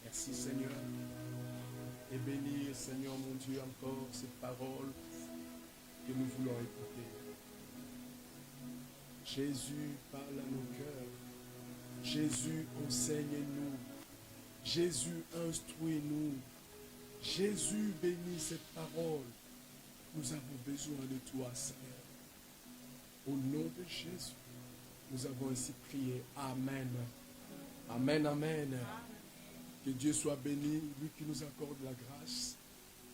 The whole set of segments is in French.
Merci Seigneur. Et bénir Seigneur mon Dieu encore ces paroles que nous voulons écouter. Jésus parle à nos cœurs. Jésus enseigne-nous. Jésus instruit-nous. Jésus bénit cette parole. Nous avons besoin de toi, Seigneur. Au nom de Jésus, nous avons ainsi prié. Amen. Amen, amen. Que Dieu soit béni, lui qui nous accorde la grâce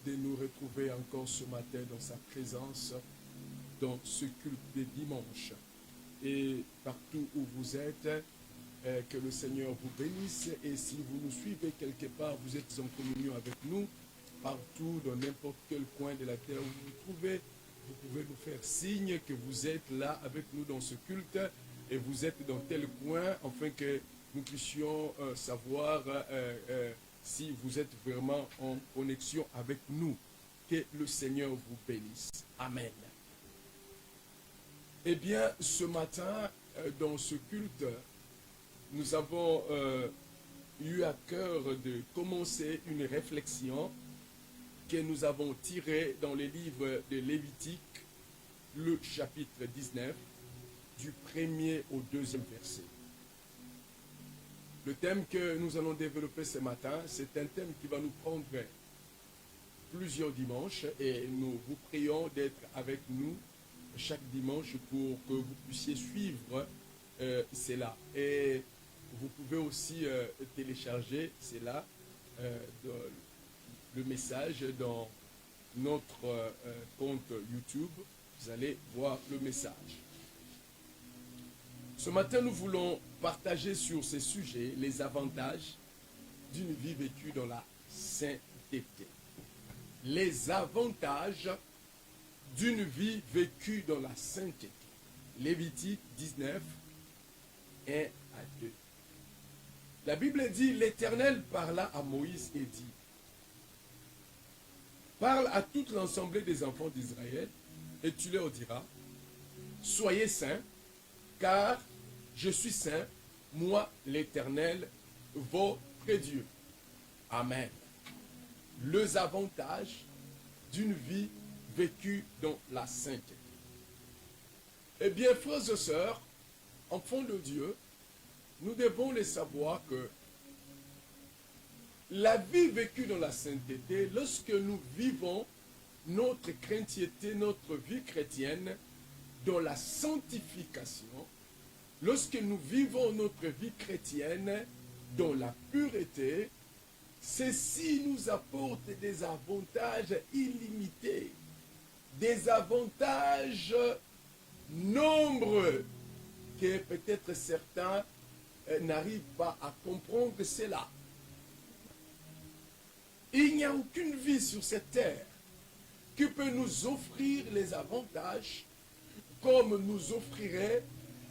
de nous retrouver encore ce matin dans sa présence, dans ce culte de dimanche. Et partout où vous êtes, que le Seigneur vous bénisse. Et si vous nous suivez quelque part, vous êtes en communion avec nous, partout, dans n'importe quel coin de la terre où vous vous trouvez, vous pouvez nous faire signe que vous êtes là avec nous dans ce culte et vous êtes dans tel coin, afin que nous puissions savoir si vous êtes vraiment en connexion avec nous. Que le Seigneur vous bénisse. Amen. Eh bien, ce matin, dans ce culte, nous avons eu à cœur de commencer une réflexion que nous avons tirée dans les livres de Lévitique, le chapitre 19, du 1er au 2e verset. Le thème que nous allons développer ce matin, c'est un thème qui va nous prendre plusieurs dimanches et nous vous prions d'être avec nous chaque dimanche pour que vous puissiez suivre cela. Et vous pouvez aussi télécharger cela, le message dans notre compte YouTube. Vous allez voir le message. Ce matin, nous voulons partager sur ces sujets les avantages d'une vie vécue dans la sainteté. Les avantages d'une vie vécue dans la sainteté. Lévitique 19, 1 à 2. La Bible dit, l'Éternel parla à Moïse et dit, parle à toute l'ensemble des enfants d'Israël et tu leur diras, soyez saints, car je suis saint, moi l'Éternel, votre Dieu. Amen. Les avantages d'une vie vécue dans la sainteté. Eh bien, frères et sœurs, enfants de Dieu, nous devons les savoir que la vie vécue dans la sainteté, lorsque nous vivons notre chrétienté, notre vie chrétienne, dans la sanctification, lorsque nous vivons notre vie chrétienne dans la pureté, ceci nous apporte des avantages illimités, des avantages nombreux, que peut-être certains n'arrivent pas à comprendre cela. Il n'y a aucune vie sur cette terre qui peut nous offrir les avantages comme nous offrirait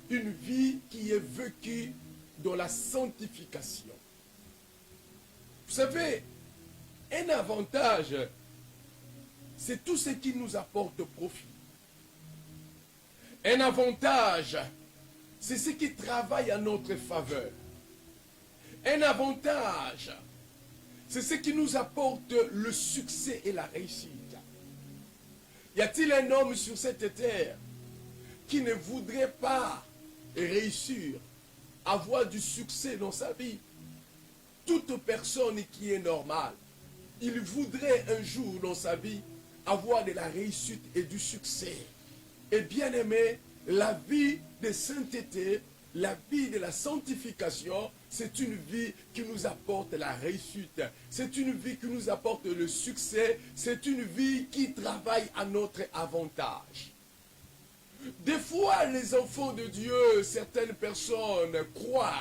une vie qui est vécue dans la sanctification. Vous savez, un avantage, c'est tout ce qui nous apporte profit. Un avantage, c'est ce qui travaille à notre faveur. Un avantage, c'est ce qui nous apporte le succès et la réussite. Y a-t-il un homme sur cette terre qui ne voudrait pas réussir, avoir du succès dans sa vie? Toute personne qui est normale, il voudrait un jour dans sa vie avoir de la réussite et du succès. Et bien aimé, la vie de sainteté, la vie de la sanctification, c'est une vie qui nous apporte la réussite. C'est une vie qui nous apporte le succès. C'est une vie qui travaille à notre avantage. Des fois, les enfants de Dieu, certaines personnes croient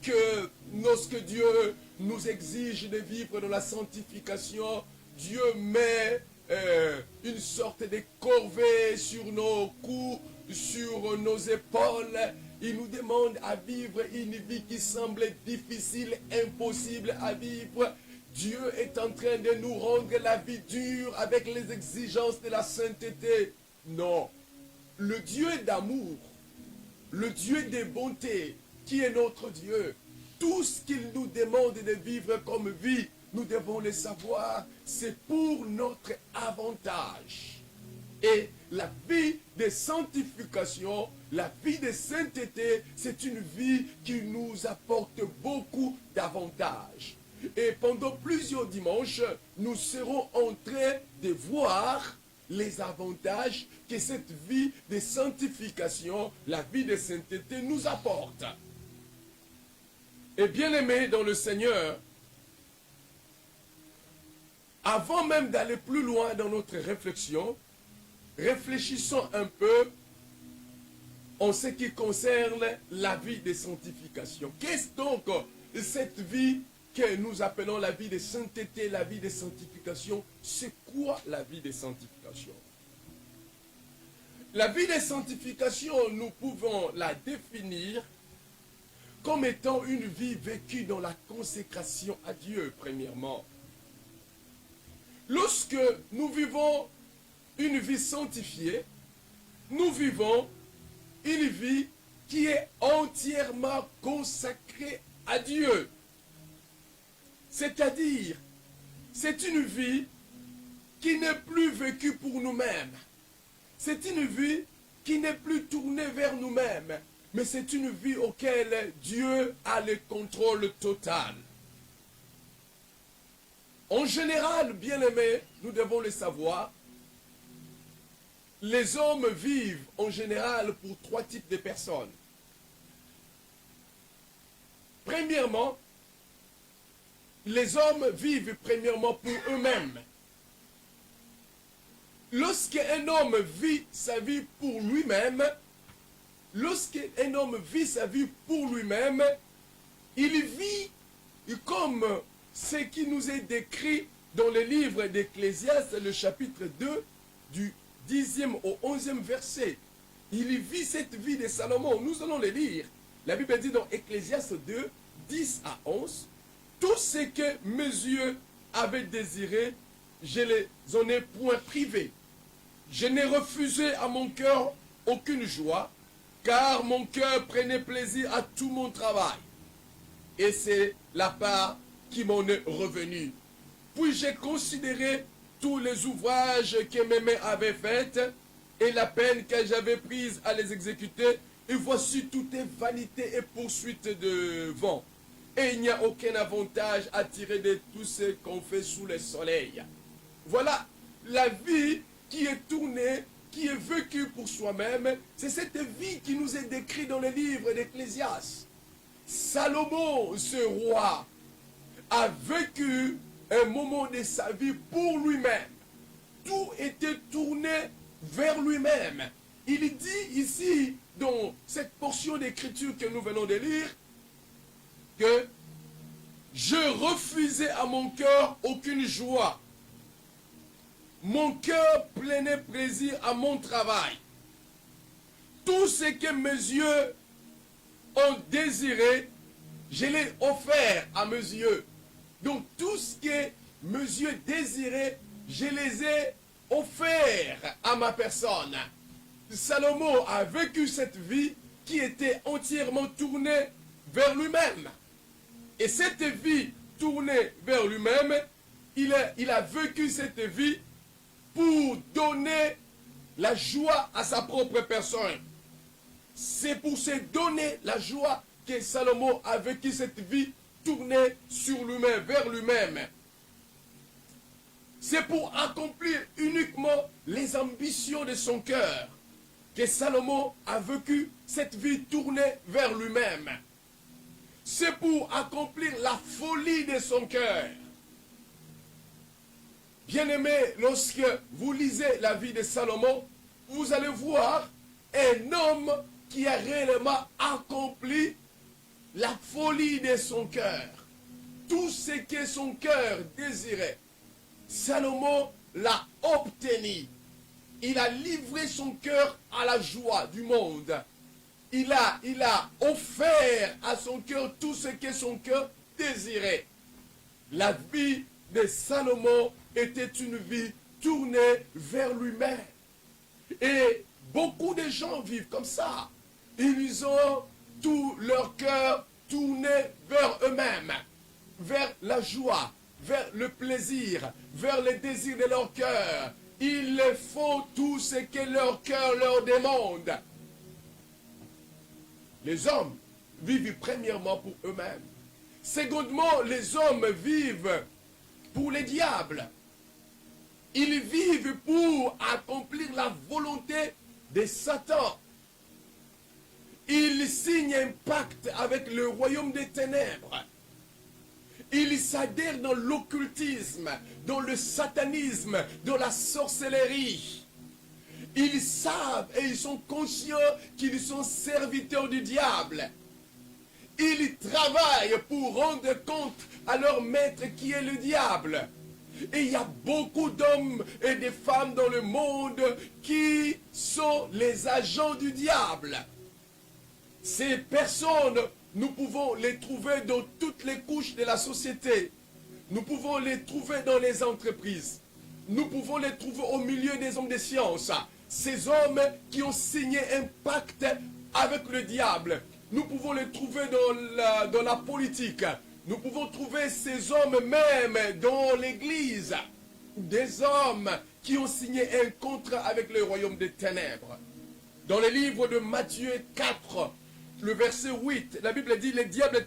que lorsque Dieu nous exige de vivre dans la sanctification, Dieu met une sorte de corvée sur nos coups, sur nos épaules. Il nous demande à vivre une vie qui semble difficile, impossible à vivre. Dieu est en train de nous rendre la vie dure avec les exigences de la sainteté. Non. Le Dieu d'amour, le Dieu de bonté, qui est notre Dieu, tout ce qu'il nous demande de vivre comme vie, nous devons le savoir, c'est pour notre avantage. Et la vie de sanctification, la vie de sainteté, c'est une vie qui nous apporte beaucoup d'avantages. Et pendant plusieurs dimanches, nous serons en train de voir les avantages que cette vie de sanctification, la vie de sainteté nous apporte. Et bien aimés dans le Seigneur, avant même d'aller plus loin dans notre réflexion, réfléchissons un peu en ce qui concerne la vie de sanctification. Qu'est-ce donc cette vie que nous appelons la vie de sainteté, la vie de sanctification? C'est quoi la vie de sanctification? La vie de sanctification, nous pouvons la définir comme étant une vie vécue dans la consécration à Dieu, premièrement. Lorsque nous vivons une vie sanctifiée, nous vivons une vie qui est entièrement consacrée à Dieu. C'est-à-dire, c'est une vie qui n'est plus vécue pour nous-mêmes. C'est une vie qui n'est plus tournée vers nous-mêmes, mais c'est une vie auquel Dieu a le contrôle total. En général, bien-aimés, nous devons le savoir, les hommes vivent en général pour trois types de personnes. Premièrement, les hommes vivent premièrement pour eux-mêmes. Lorsqu'un homme vit sa vie pour lui-même, lorsqu'un homme vit sa vie pour lui-même, il vit comme ce qui nous est décrit dans le livre d'Ecclésiaste, le chapitre 2, du 10e au 11e verset. Il vit cette vie de Salomon. Nous allons le lire. La Bible dit dans Ecclésiaste 2, 10 à 11, « Tout ce que mes yeux avaient désiré, je les en ai point privé. Je n'ai refusé à mon cœur aucune joie, car mon cœur prenait plaisir à tout mon travail. Et c'est la part qui m'en est revenue. Puis j'ai considéré tous les ouvrages que mes mains avaient faits et la peine que j'avais prise à les exécuter. Et voici tout est vanité et poursuite de vent. Et il n'y a aucun avantage à tirer de tout ce qu'on fait sous le soleil. » Voilà la vie qui est tournée, qui est vécue pour soi-même. C'est cette vie qui nous est décrite dans le livre d'Ecclésiaste. Salomon, ce roi, a vécu un moment de sa vie pour lui-même. Tout était tourné vers lui-même. Il dit ici, dans cette portion d'écriture que nous venons de lire, que je refusais à mon cœur aucune joie. Mon cœur prenait plaisir à mon travail. Tout ce que mes yeux ont désiré, je l'ai offert à mes yeux. Donc tout ce que mes yeux désiraient, je les ai offerts à ma personne. Salomon a vécu cette vie qui était entièrement tournée vers lui-même. Et cette vie tournée vers lui-même, il a vécu cette vie pour donner la joie à sa propre personne. C'est pour se donner la joie que Salomon a vécu cette vie tournée sur lui-même, vers lui-même. C'est pour accomplir uniquement les ambitions de son cœur que Salomon a vécu cette vie tournée vers lui-même. C'est pour accomplir la folie de son cœur. Bien-aimé, lorsque vous lisez la vie de Salomon, vous allez voir un homme qui a réellement accompli la folie de son cœur. Tout ce que son cœur désirait, Salomon l'a obtenu. Il a livré son cœur à la joie du monde. Il a offert à son cœur tout ce que son cœur désirait. La vie de Salomon était une vie tournée vers lui-même. Et beaucoup de gens vivent comme ça. Ils ont tout leur cœur tourner vers eux-mêmes, vers la joie, vers le plaisir, vers les désirs de leur cœur. Ils font tout ce que leur cœur leur demande. Les hommes vivent premièrement pour eux-mêmes. Secondement, les hommes vivent pour les diables. Ils vivent pour accomplir la volonté de Satan. Ils signent un pacte avec le royaume des ténèbres. Ils s'adhèrent dans l'occultisme, dans le satanisme, dans la sorcellerie. Ils savent et ils sont conscients qu'ils sont serviteurs du diable. Ils travaillent pour rendre compte à leur maître qui est le diable. Et il y a beaucoup d'hommes et de femmes dans le monde qui sont les agents du diable. Ces personnes, nous pouvons les trouver dans toutes les couches de la société. Nous pouvons les trouver dans les entreprises. Nous pouvons les trouver au milieu des hommes de science. Ces hommes qui ont signé un pacte avec le diable. Nous pouvons les trouver dans la politique. Nous pouvons trouver ces hommes même dans l'église. Des hommes qui ont signé un contrat avec le royaume des ténèbres. Dans le livre de Matthieu 4, le verset 8, la Bible dit, le diable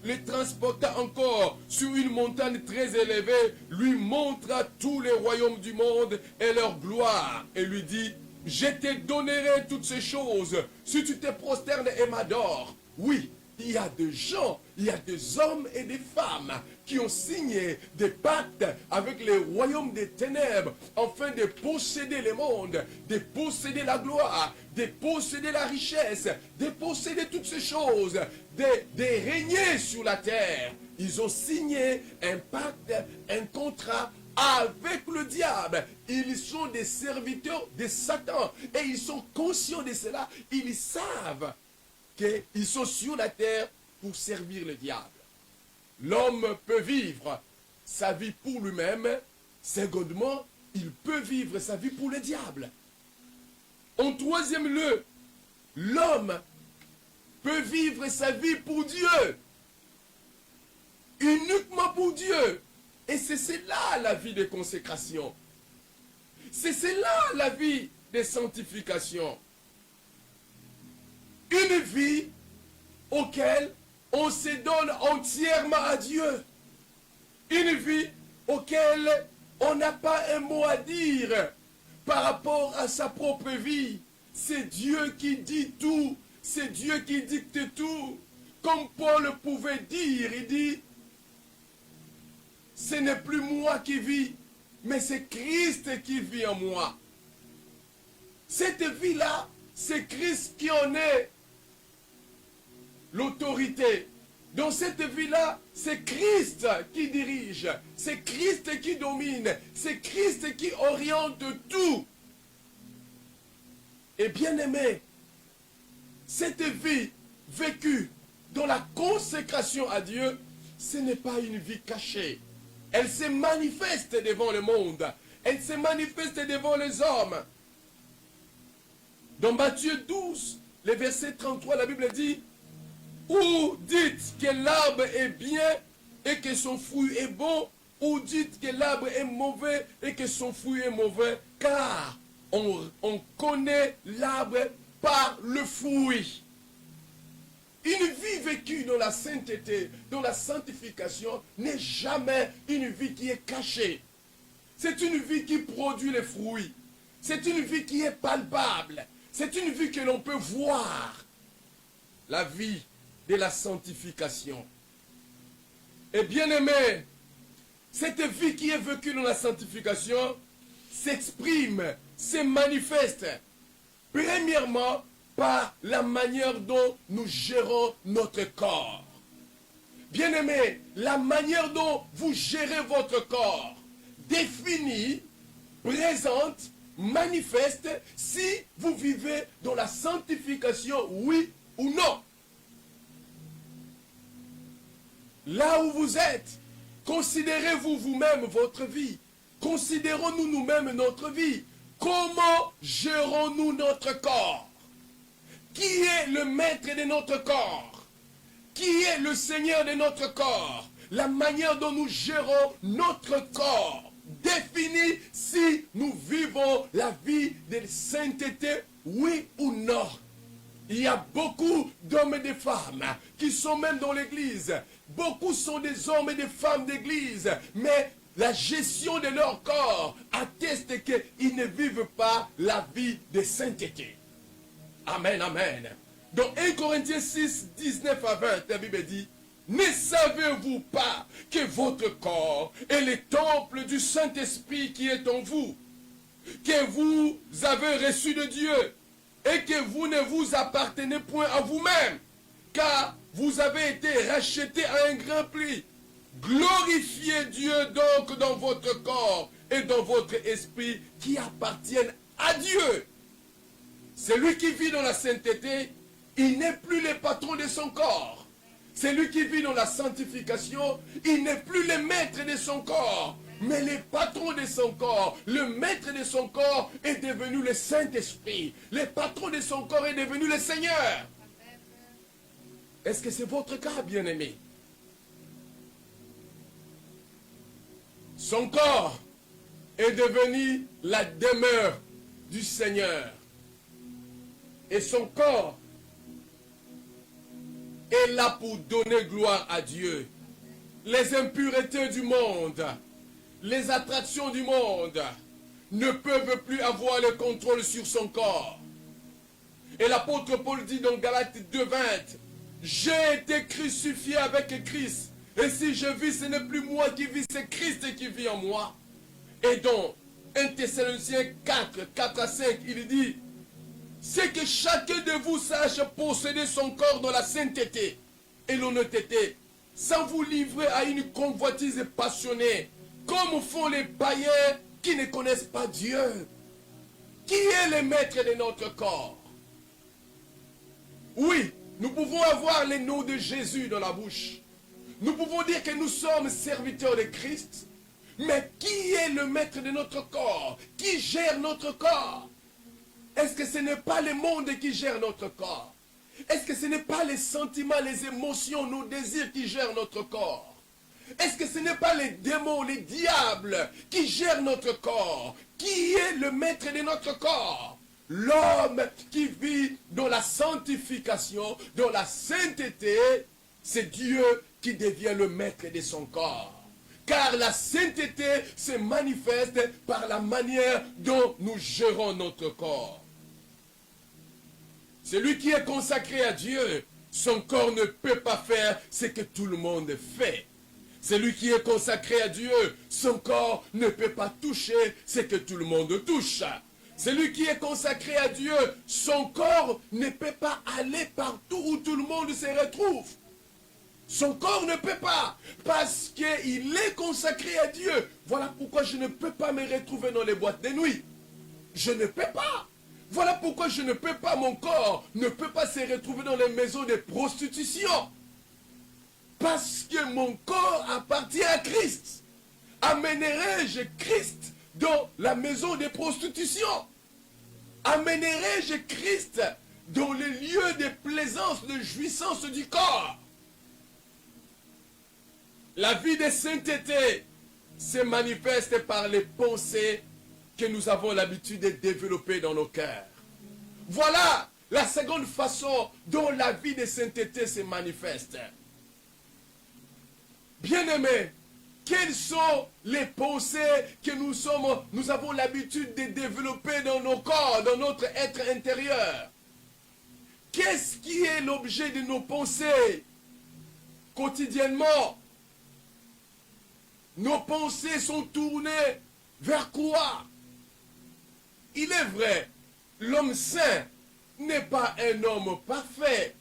les transporta encore sur une montagne très élevée, lui montra tous les royaumes du monde et leur gloire, et lui dit, je te donnerai toutes ces choses si tu te prosternes et m'adores. Oui, il y a des gens, il y a des hommes et des femmes qui ont signé des pactes avec les royaumes des ténèbres afin de posséder le monde, de posséder la gloire, de posséder la richesse, de posséder toutes ces choses, de régner sur la terre. Ils ont signé un pacte, un contrat avec le diable. Ils sont des serviteurs de Satan et ils sont conscients de cela. Ils savent qu'ils sont sur la terre pour servir le diable. L'homme peut vivre sa vie pour lui-même. Secondement, il peut vivre sa vie pour le diable. En troisième lieu, l'homme peut vivre sa vie pour Dieu. Uniquement pour Dieu. Et c'est cela la vie de consécration. C'est cela la vie de sanctification. Une vie auquel on se donne entièrement à Dieu. Une vie auquel on n'a pas un mot à dire par rapport à sa propre vie. C'est Dieu qui dit tout. C'est Dieu qui dicte tout. Comme Paul pouvait dire, il dit, ce n'est plus moi qui vis, mais c'est Christ qui vit en moi. Cette vie-là, c'est Christ qui en est l'autorité. Dans cette vie-là, c'est Christ qui dirige, c'est Christ qui domine, c'est Christ qui oriente tout. Et bien aimé, cette vie vécue dans la consécration à Dieu, ce n'est pas une vie cachée. Elle se manifeste devant le monde. Elle se manifeste devant les hommes. Dans Matthieu 12, le verset 33, la Bible dit, ou dites que l'arbre est bien et que son fruit est bon, ou dites que l'arbre est mauvais et que son fruit est mauvais, car on connaît l'arbre par le fruit. Une vie vécue dans la sainteté, dans la sanctification, n'est jamais une vie qui est cachée. C'est une vie qui produit les fruits. C'est une vie qui est palpable. C'est une vie que l'on peut voir. La vie de la sanctification. Et bien aimé, cette vie qui est vécue dans la sanctification s'exprime, se manifeste, premièrement, par la manière dont nous gérons notre corps. Bien-aimés, la manière dont vous gérez votre corps définit, présente, manifeste si vous vivez dans la sanctification, oui ou non. Là où vous êtes, considérez-vous vous-même votre vie. Considérons-nous nous-mêmes notre vie. Comment gérons-nous notre corps? Qui est le maître de notre corps? qui est le Seigneur de notre corps, la manière dont nous gérons notre corps, définit si nous vivons la vie de sainteté, oui ou non. Il y a beaucoup d'hommes et de femmes qui sont même dans l'église. Beaucoup sont des hommes et des femmes d'église, mais la gestion de leur corps atteste qu'ils ne vivent pas la vie de sainteté. Amen, amen. Dans 1 Corinthiens 6, 19 à 20, la Bible dit, « Ne savez-vous pas que votre corps est le temple du Saint-Esprit qui est en vous, que vous avez reçu de Dieu, et que vous ne vous appartenez point à vous-même, car vous avez été rachetés à un grand prix. Glorifiez Dieu donc dans votre corps et dans votre esprit qui appartiennent à Dieu. » Celui qui vit dans la sainteté, il n'est plus le patron de son corps. Celui qui vit dans la sanctification, il n'est plus le maître de son corps, mais le patron de son corps. Le maître de son corps est devenu le Saint-Esprit. Le patron de son corps est devenu le Seigneur. Est-ce que c'est votre cas, bien-aimé? Son corps est devenu la demeure du Seigneur. Et son corps est là pour donner gloire à Dieu. Les impuretés du monde, les attractions du monde ne peuvent plus avoir le contrôle sur son corps. Et l'apôtre Paul dit dans Galates 2:20, « J'ai été crucifié avec Christ, et si je vis, ce n'est plus moi qui vis, c'est Christ qui vit en moi. » Et dans 1 Thessaloniciens 4, 4 à 5, il dit, c'est que chacun de vous sache posséder son corps dans la sainteté et l'honnêteté, sans vous livrer à une convoitise passionnée, comme font les païens qui ne connaissent pas Dieu. Qui est le maître de notre corps? Oui, nous pouvons avoir le nom de Jésus dans la bouche. Nous pouvons dire que nous sommes serviteurs de Christ. Mais qui est le maître de notre corps? Qui gère notre corps? Est-ce que ce n'est pas le monde qui gère notre corps? Est-ce que ce n'est pas les sentiments, les émotions, nos désirs qui gèrent notre corps? Est-ce que ce n'est pas les démons, les diables qui gèrent notre corps? Qui est le maître de notre corps? L'homme qui vit dans la sanctification, dans la sainteté, c'est Dieu qui devient le maître de son corps. Car la sainteté se manifeste par la manière dont nous gérons notre corps. Celui qui est consacré à Dieu, son corps ne peut pas faire ce que tout le monde fait. Celui qui est consacré à Dieu, son corps ne peut pas toucher ce que tout le monde touche. Celui qui est consacré à Dieu, son corps ne peut pas aller partout où tout le monde se retrouve. Son corps ne peut pas, parce qu'il est consacré à Dieu. Voilà pourquoi je ne peux pas me retrouver dans les boîtes de nuit. Je ne peux pas. Voilà pourquoi je ne peux pas, mon corps ne peut pas se retrouver dans les maisons de prostitution. Parce que mon corps appartient à Christ. Amènerai-je Christ dans la maison de prostitution? Amènerai-je Christ dans les lieux de plaisance, de jouissance du corps? La vie de sainteté se manifeste par les pensées que nous avons l'habitude de développer dans nos cœurs. Voilà la seconde façon dont la vie de sainteté se manifeste. Bien-aimés, quelles sont les pensées que nous avons l'habitude de développer dans nos corps, dans notre être intérieur? Qu'est-ce qui est l'objet de nos pensées quotidiennement? Nos pensées sont tournées vers quoi? Il est vrai, l'homme saint n'est pas un homme parfait.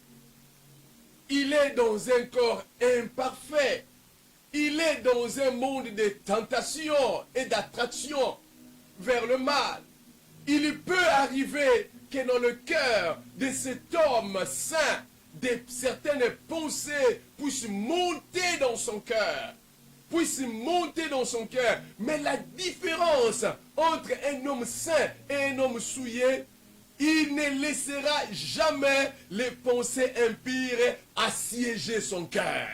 Il est dans un corps imparfait. Il est dans un monde de tentation et d'attraction vers le mal. Il peut arriver que dans le cœur de cet homme saint, certaines pensées puissent monter dans son cœur. Mais la différence entre un homme saint et un homme souillé il ne laissera jamais les pensées impures assiéger son cœur.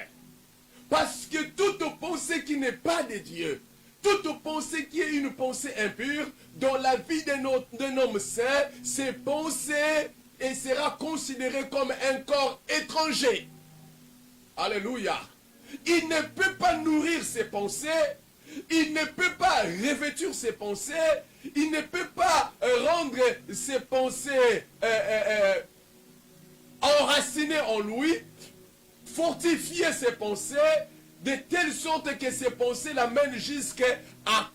Parce que toute pensée qui n'est pas de Dieu, toute pensée qui est une pensée impure, dans la vie d'un homme saint, ces pensées sera considérée comme un corps étranger. Alléluia. Il ne peut pas nourrir ses pensées, il ne peut pas revêtir ses pensées, il ne peut pas rendre ses pensées enracinées en lui, fortifier ses pensées, de telle sorte que ces pensées l'amènent jusqu'à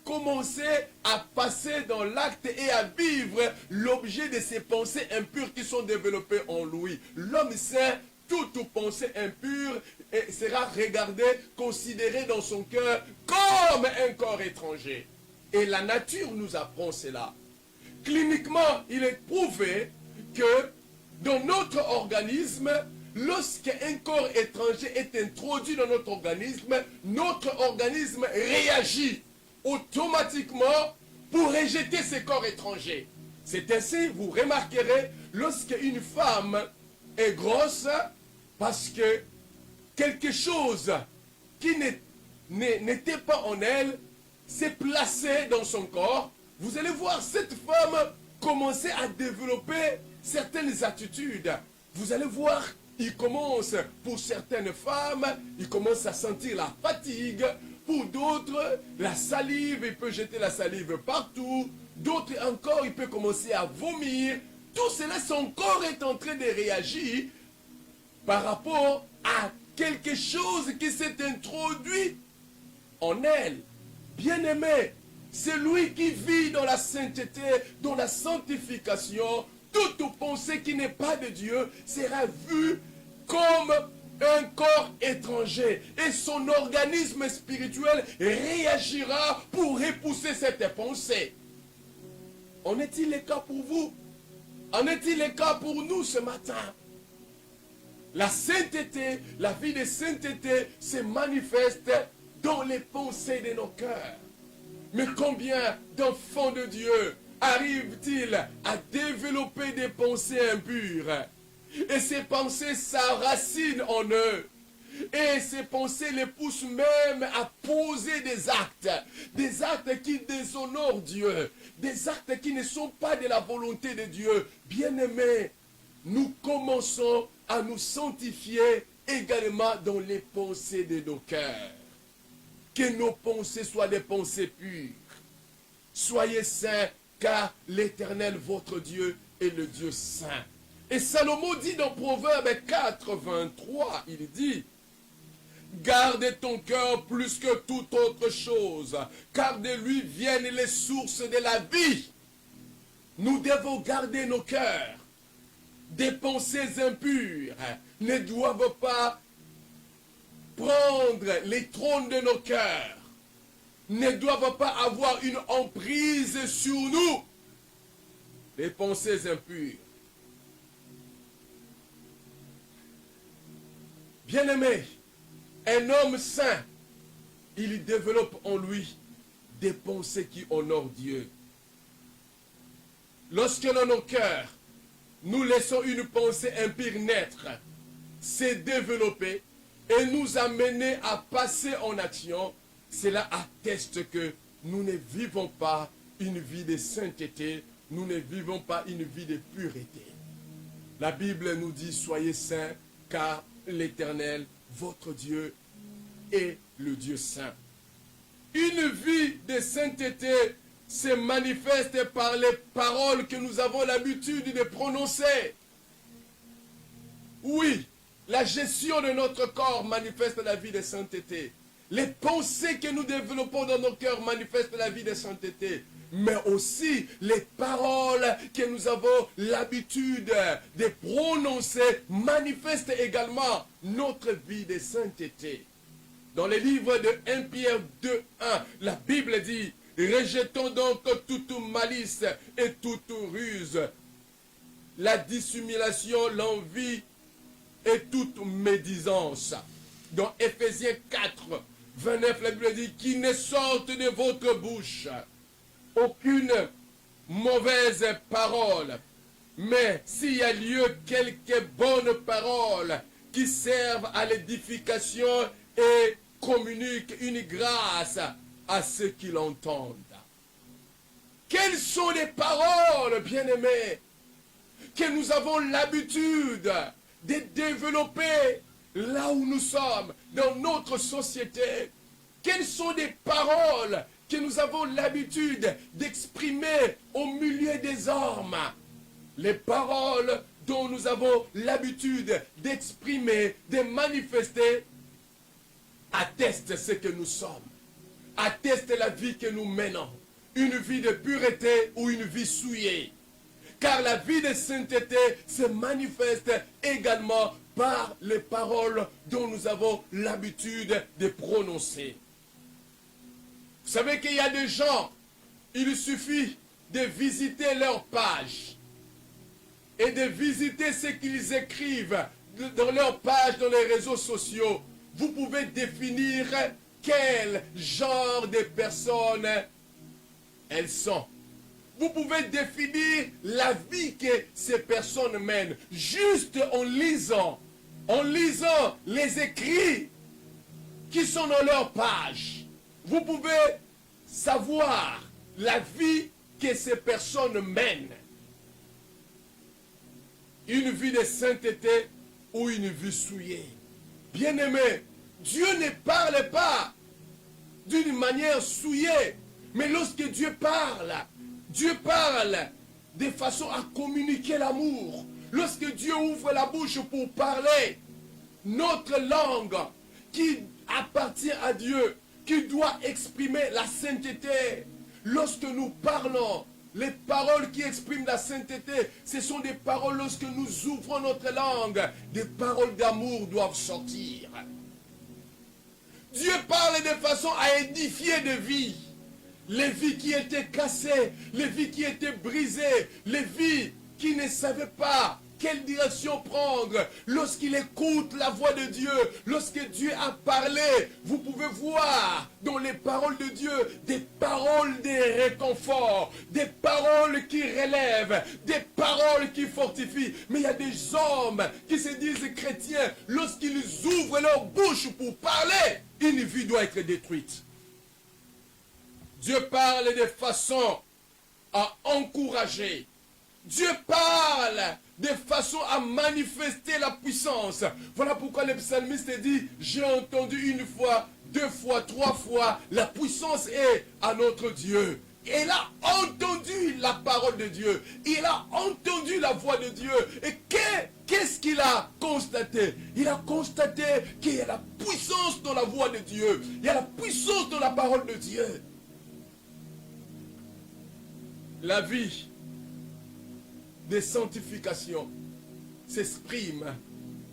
commencer à passer dans l'acte et à vivre l'objet de ces pensées impures qui sont développées en lui. L'homme saint, toute pensée impure sera regardée, considérée dans son cœur comme un corps étranger. Et la nature nous apprend cela. Cliniquement, il est prouvé que dans notre organisme, lorsqu'un corps étranger est introduit dans notre organisme réagit automatiquement pour rejeter ce corps étranger. C'est ainsi, vous remarquerez, lorsqu'une femme est grosse, parce que quelque chose qui n'était pas en elle s'est placé dans son corps, vous allez voir cette femme commencer à développer certaines attitudes. Vous allez voir, il commence, pour certaines femmes, il commence à sentir la fatigue. Pour d'autres, la salive, il peut jeter la salive partout. D'autres encore, il peut commencer à vomir. Tout cela, son corps est en train de réagir par rapport à quelque chose qui s'est introduit en elle. Bien-aimé, celui qui vit dans la sainteté, dans la sanctification, toute pensée qui n'est pas de Dieu sera vue comme un corps étranger. Et son organisme spirituel réagira pour repousser cette pensée. En est-il le cas pour vous? En est-il le cas pour nous ce matin? La sainteté, la vie de sainteté se manifeste dans les pensées de nos cœurs. Mais combien d'enfants de Dieu arrivent-ils à développer des pensées impures? Et ces pensées s'enracinent en eux. Et ces pensées les poussent même à poser des actes qui déshonorent Dieu, des actes qui ne sont pas de la volonté de Dieu. Bien-aimés, nous commençons à nous sanctifier également dans les pensées de nos cœurs. Que nos pensées soient des pensées pures. Soyez saints, car l'Éternel, votre Dieu, est le Dieu saint. Et Salomon dit dans Proverbe 4, 23, il dit: garde ton cœur plus que toute autre chose, car de lui viennent les sources de la vie. Nous devons garder nos cœurs. Des pensées impures ne doivent pas prendre les trônes de nos cœurs, ne doivent pas avoir une emprise sur nous. Les pensées impures. Bien-aimé, un homme saint, il développe en lui des pensées qui honorent Dieu. Lorsque dans nos cœurs, nous laissons une pensée impure naître, se développer et nous amener à passer en action, cela atteste que nous ne vivons pas une vie de sainteté, nous ne vivons pas une vie de pureté. La Bible nous dit: soyez saints, car l'Éternel, votre Dieu, est le Dieu saint. Une vie de sainteté se manifeste par les paroles que nous avons l'habitude de prononcer. Oui, la gestion de notre corps manifeste la vie de sainteté. Les pensées que nous développons dans nos cœurs manifestent la vie de sainteté. Mais aussi les paroles que nous avons l'habitude de prononcer manifestent également notre vie de sainteté. Dans le livre de 1 Pierre 2, 1, la Bible dit: rejetons donc toute malice et toute ruse, la dissimulation, l'envie et toute médisance. Dans Éphésiens 4, 29, la Bible dit: qu'il ne sorte de votre bouche aucune mauvaise parole, Mais s'il y a lieu quelques bonnes paroles qui servent à l'édification et communiquent une grâce à ceux qui l'entendent. Quelles sont les paroles, bien-aimés, que nous avons l'habitude de développer là où nous sommes, dans notre société? Quelles sont les paroles que nous avons l'habitude d'exprimer au milieu des hommes? Les paroles dont nous avons l'habitude d'exprimer, de manifester, attestent ce que nous sommes, attestent la vie que nous menons, une vie de pureté ou une vie souillée. Car la vie de sainteté se manifeste également par les paroles dont nous avons l'habitude de prononcer. Vous savez qu'il y a des gens, il suffit de visiter leur page et de visiter ce qu'ils écrivent dans leur page, dans les réseaux sociaux. Vous pouvez définir quel genre de personnes elles sont. Vous pouvez définir la vie que ces personnes mènent juste en lisant les écrits qui sont dans leur page. Vous pouvez savoir la vie que ces personnes mènent. Une vie de sainteté ou une vie souillée. Bien-aimé, Dieu ne parle pas d'une manière souillée, mais lorsque Dieu parle de façon à communiquer l'amour. Lorsque Dieu ouvre la bouche pour parler, notre langue qui appartient à Dieu, qui doit exprimer la sainteté. Lorsque nous parlons, les paroles qui expriment la sainteté, ce sont des paroles lorsque nous ouvrons notre langue, des paroles d'amour doivent sortir. Dieu parle de façon à édifier des vies. Les vies qui étaient cassées, les vies qui étaient brisées, les vies qui ne savaient pas quelle direction prendre. Lorsqu'il écoute la voix de Dieu, lorsque Dieu a parlé, vous pouvez voir dans les paroles de Dieu des paroles de réconfort, des paroles qui relèvent, des paroles qui fortifient. Mais il y a des hommes qui se disent chrétiens, lorsqu'ils ouvrent leur bouche pour parler, une vie doit être détruite. Dieu parle de façon à encourager. Dieu parle de façon à manifester la puissance. Voilà pourquoi le psalmiste dit, j'ai entendu une fois, deux fois, trois fois, la puissance est à notre Dieu. Il a entendu la parole de Dieu. Il a entendu la voix de Dieu. Et qu'est-ce qu'il a constaté? Il a constaté qu'il y a la puissance dans la voix de Dieu. Il y a la puissance dans la parole de Dieu. La vie de sanctification s'exprime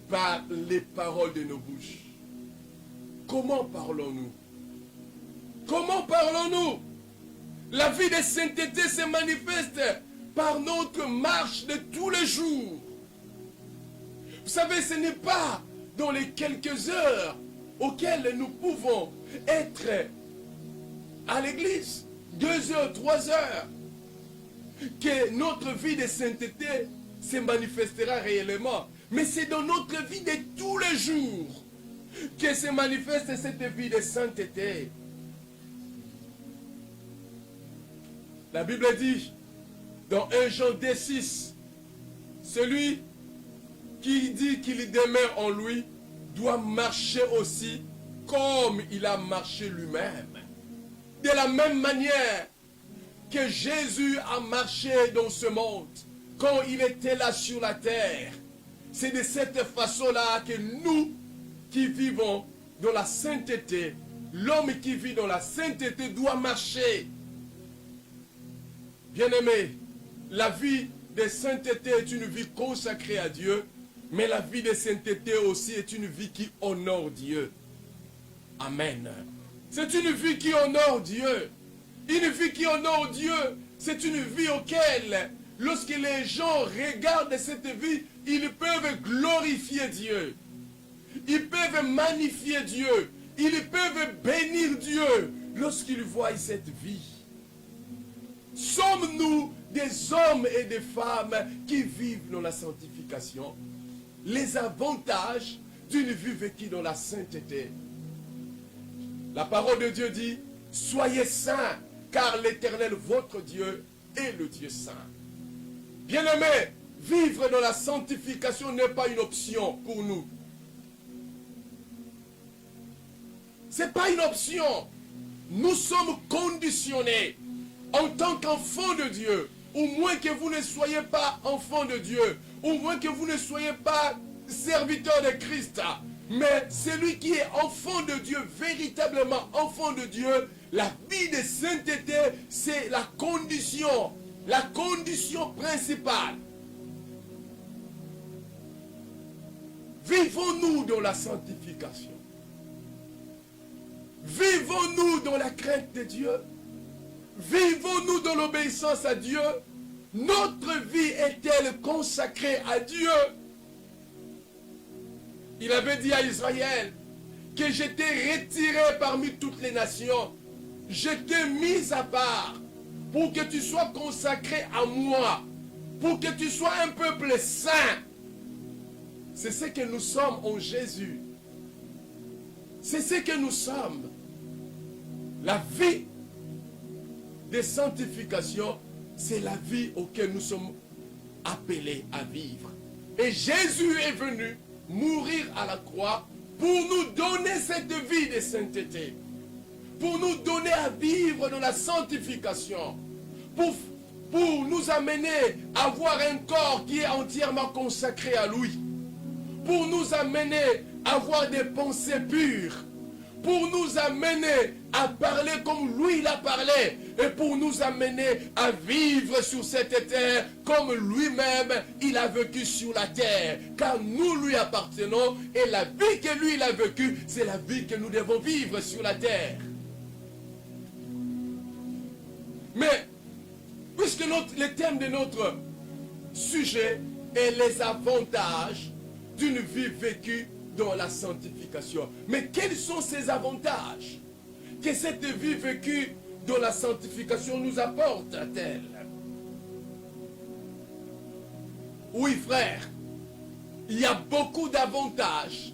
par les paroles de nos bouches. Comment parlons-nous? Comment parlons-nous? La vie de sainteté se manifeste par notre marche de tous les jours. Vous savez, ce n'est pas dans les quelques heures auxquelles nous pouvons être à l'église, 2 heures, 3 heures, que notre vie de sainteté se manifestera réellement. Mais c'est dans notre vie de tous les jours que se manifeste cette vie de sainteté. La Bible dit dans 1 Jean 2,6, celui qui dit qu'il demeure en lui doit marcher aussi comme il a marché lui-même. De la même manière que Jésus a marché dans ce monde quand il était là sur la terre. C'est de cette façon-là que nous qui vivons dans la sainteté, l'homme qui vit dans la sainteté doit marcher. Bien-aimé, la vie de sainteté est une vie consacrée à Dieu, mais la vie de sainteté aussi est une vie qui honore Dieu. Amen. C'est une vie qui honore Dieu. Une vie qui honore Dieu, c'est une vie auquel, lorsque les gens regardent cette vie, ils peuvent glorifier Dieu. Ils peuvent magnifier Dieu. Ils peuvent bénir Dieu lorsqu'ils voient cette vie. sommes-nous des hommes et des femmes qui vivent dans la sanctification? Les avantages d'une vie vécue dans la sainteté. La parole de Dieu dit, soyez saints, car l'Éternel, votre Dieu, est le Dieu saint. Bien-aimés, vivre dans la sanctification n'est pas une option pour nous. Ce n'est pas une option. Nous sommes conditionnés en tant qu'enfants de Dieu. Au moins que vous ne soyez pas enfants de Dieu. Au moins que vous ne soyez pas serviteurs de Christ. Mais celui qui est enfant de Dieu, véritablement enfant de Dieu, la vie de sainteté, c'est la condition principale. Vivons-nous dans la sanctification? Vivons-nous dans la crainte de Dieu? Vivons-nous dans l'obéissance à Dieu? Notre vie est-elle consacrée à Dieu? Il avait dit à Israël que j'étais retiré parmi toutes les nations. Je t'ai mis à part pour que tu sois consacré à moi, pour que tu sois un peuple saint. C'est ce que nous sommes en Jésus. C'est ce que nous sommes. La vie de sanctification, c'est la vie auquel nous sommes appelés à vivre. Et Jésus est venu mourir à la croix pour nous donner cette vie de sainteté, pour nous donner à vivre dans la sanctification, pour nous amener à avoir un corps qui est entièrement consacré à lui, pour nous amener à avoir des pensées pures, pour nous amener à parler comme lui il a parlé, et pour nous amener à vivre sur cette terre comme lui-même il a vécu sur la terre. Car nous lui appartenons, et la vie que lui il a vécue, c'est la vie que nous devons vivre sur la terre. Mais, puisque le thème de notre sujet est les avantages d'une vie vécue dans la sanctification. Mais quels sont ces avantages que cette vie vécue dans la sanctification nous apporte-t-elle? Oui, frère, il y a beaucoup d'avantages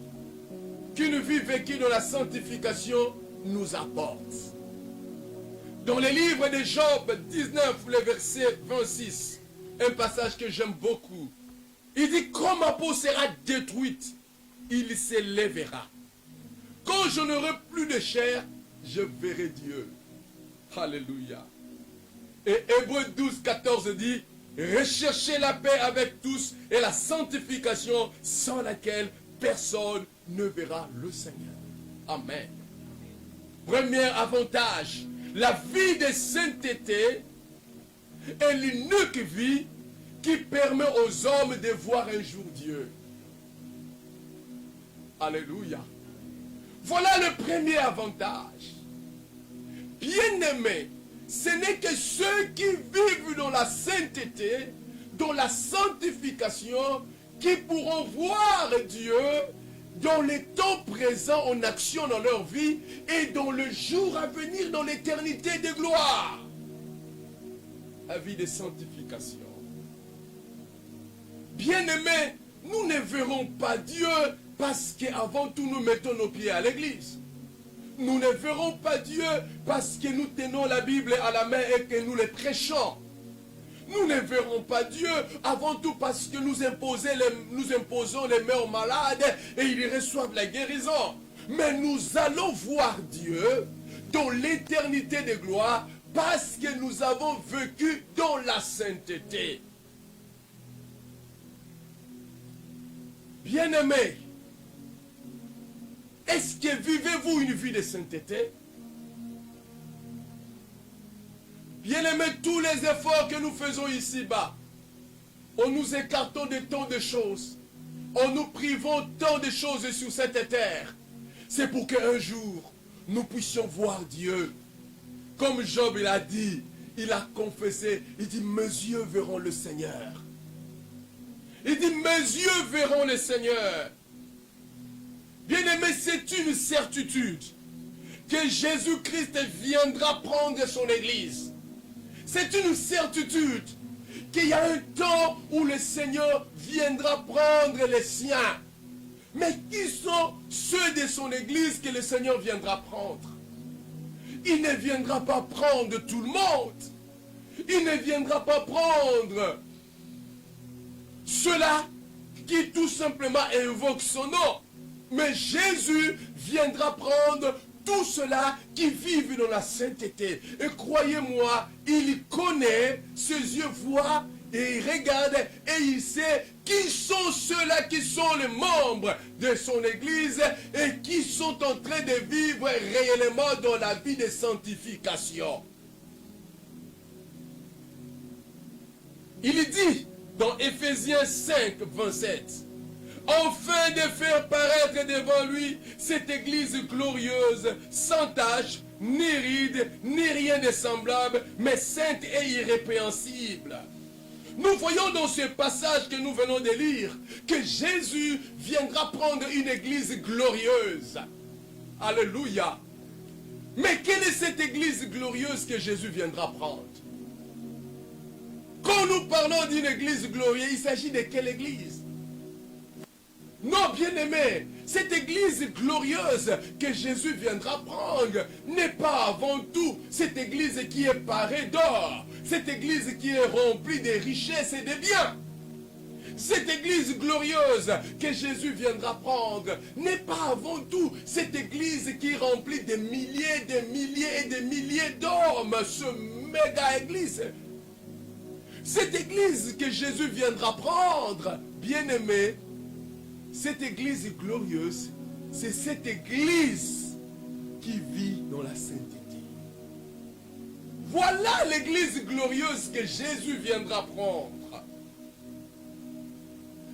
qu'une vie vécue dans la sanctification nous apporte. Dans le livre de Job 19, le verset 26, un passage que j'aime beaucoup, il dit, quand ma peau sera détruite, il s'élèvera. Quand je n'aurai plus de chair, je verrai Dieu. Alléluia. Et Hébreux 12, 14 dit, recherchez la paix avec tous et la sanctification sans laquelle personne ne verra le Seigneur. Amen. Premier avantage, la vie de sainteté est l'unique vie qui permet aux hommes de voir un jour Dieu. Alléluia. Voilà le premier avantage. Bien-aimés, ce n'est que ceux qui vivent dans la sainteté, dans la sanctification, qui pourront voir Dieu dans les temps présents en action dans leur vie et dans le jour à venir dans l'éternité de gloire. La vie de sanctification. Bien-aimés, nous ne verrons pas Dieu parce qu'avant tout nous mettons nos pieds à l'église. Nous ne verrons pas Dieu parce que nous tenons la Bible à la main et que nous les prêchons. Nous ne verrons pas Dieu avant tout parce que nous imposons les mains aux malades et ils reçoivent la guérison. Mais nous allons voir Dieu dans l'éternité de gloire parce que nous avons vécu dans la sainteté. Bien-aimés, est-ce que vivez-vous une vie de sainteté? Bien-aimés, tous les efforts que nous faisons ici-bas, en nous écartant de tant de choses, en nous privant tant de choses sur cette terre, c'est pour qu'un jour, nous puissions voir Dieu. Comme Job, il a dit, il a confessé, il dit, mes yeux verront le Seigneur. Il dit, mes yeux verront le Seigneur. Bien-aimé, c'est une certitude que Jésus-Christ viendra prendre son église. C'est une certitude qu'il y a un temps où le Seigneur viendra prendre les siens. Mais qui sont ceux de son église que le Seigneur viendra prendre? Il ne viendra pas prendre tout le monde. Il ne viendra pas prendre ceux-là qui tout simplement invoquent son nom. Mais Jésus viendra prendre tous ceux-là qui vivent dans la sainteté. Et croyez-moi, il connaît, ses yeux voient, et il regarde, et il sait qui sont ceux-là qui sont les membres de son église et qui sont en train de vivre réellement dans la vie de sanctification. Il dit dans Éphésiens 5, 27, afin de faire paraître devant lui cette église glorieuse, sans tache, ni ride, ni rien de semblable, mais sainte et irrépréhensible. Nous voyons dans ce passage que nous venons de lire que Jésus viendra prendre une église glorieuse. Alléluia. Mais quelle est cette église glorieuse que Jésus viendra prendre? Quand nous parlons d'une église glorieuse, il s'agit de quelle église? Non, bien-aimé, cette église glorieuse que Jésus viendra prendre n'est pas avant tout cette église qui est parée d'or, cette église qui est remplie de richesses et de biens. Cette église glorieuse que Jésus viendra prendre n'est pas avant tout cette église qui est remplie de milliers, de milliers et de milliers d'hommes, ce méga église. Cette église que Jésus viendra prendre, bien-aimé, cette église glorieuse, c'est cette église qui vit dans la sainteté. Voilà l'église glorieuse que Jésus viendra prendre.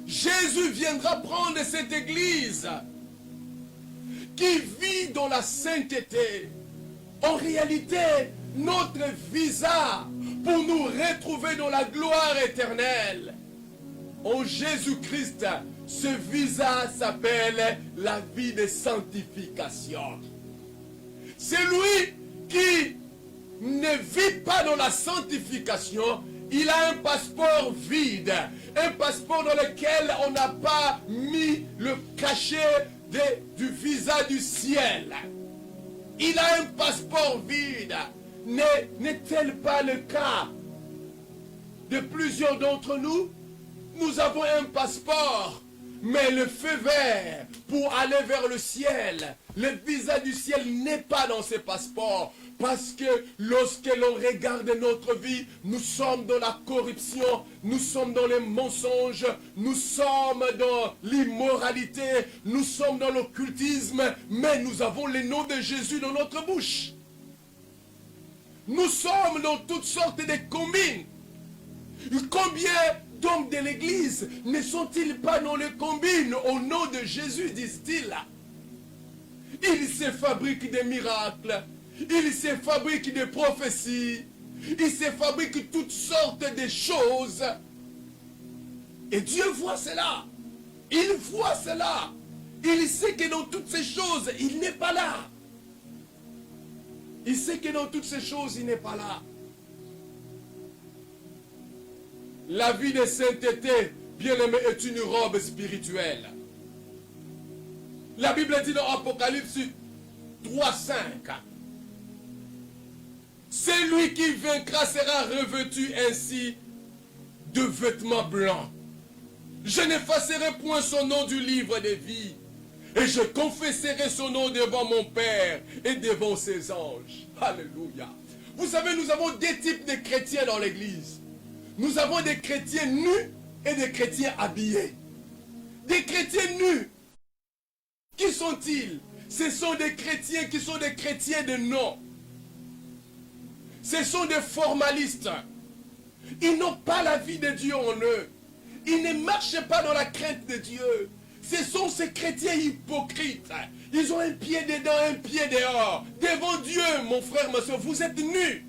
Jésus viendra prendre cette église qui vit dans la sainteté. En réalité, notre visa pour nous retrouver dans la gloire éternelle, en Jésus-Christ, ce visa s'appelle la vie de sanctification. Celui qui ne vit pas dans la sanctification, il a un passeport vide, un passeport dans lequel on n'a pas mis le cachet du visa du ciel. Il a un passeport vide. N'est-il pas le cas de plusieurs d'entre nous? Nous avons un passeport, mais le feu vert pour aller vers le ciel, le visa du ciel n'est pas dans ce passeport. Parce que lorsque l'on regarde notre vie, nous sommes dans la corruption, nous sommes dans les mensonges, nous sommes dans l'immoralité, nous sommes dans l'occultisme, mais nous avons le nom de Jésus dans notre bouche. Nous sommes dans toutes sortes de combines. Combien d'hommes de l'église ne sont-ils pas dans les combines au nom de Jésus, disent-ils? Ils se fabriquent des miracles. Il se fabrique des prophéties, il se fabrique toutes sortes de choses. Et Dieu voit cela. Il voit cela. Il sait que dans toutes ces choses, il n'est pas là. Il sait que dans toutes ces choses, il n'est pas là. La vie de sainteté, bien-aimé, est une robe spirituelle. La Bible dit dans Apocalypse 3:5. Celui qui vaincra sera revêtu ainsi de vêtements blancs. Je n'effacerai point son nom du livre de vie, et je confesserai son nom devant mon Père et devant ses anges. Alléluia. Vous savez, nous avons deux types de chrétiens dans l'église. Nous avons des chrétiens nus et des chrétiens habillés. Des chrétiens nus. Qui sont-ils? Ce sont des chrétiens qui sont des chrétiens de nom. Ce sont des formalistes. Ils n'ont pas la vie de Dieu en eux. Ils ne marchent pas dans la crainte de Dieu. Ce sont ces chrétiens hypocrites. Ils ont un pied dedans, un pied dehors. Devant Dieu, mon frère, ma soeur, vous êtes nus.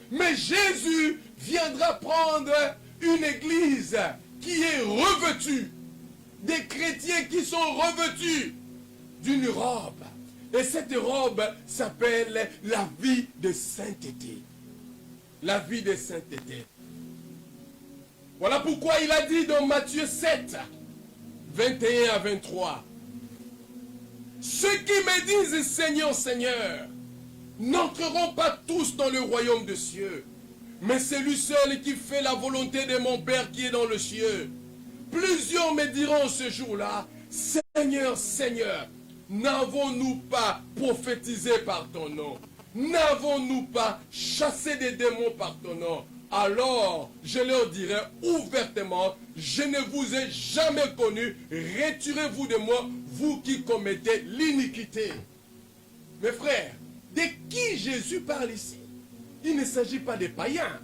Mais Jésus viendra prendre une église qui est revêtue. Des chrétiens qui sont revêtus d'une robe. Et cette robe s'appelle la vie de sainteté. la vie de sainteté. Voilà pourquoi il a dit dans Matthieu 7, 21 à 23, ceux qui me disent Seigneur, Seigneur, n'entreront pas tous dans le royaume des cieux, mais celui seul qui fait la volonté de mon Père qui est dans le cieux. Plusieurs me diront ce jour-là, Seigneur, Seigneur, n'avons-nous pas prophétisé par ton nom? N'avons-nous pas chassé des démons par ton nom? Alors, je leur dirai ouvertement, je ne vous ai jamais connu, retirez-vous de moi, vous qui commettez l'iniquité. Mes frères, de qui Jésus parle ici? Il ne s'agit pas des païens,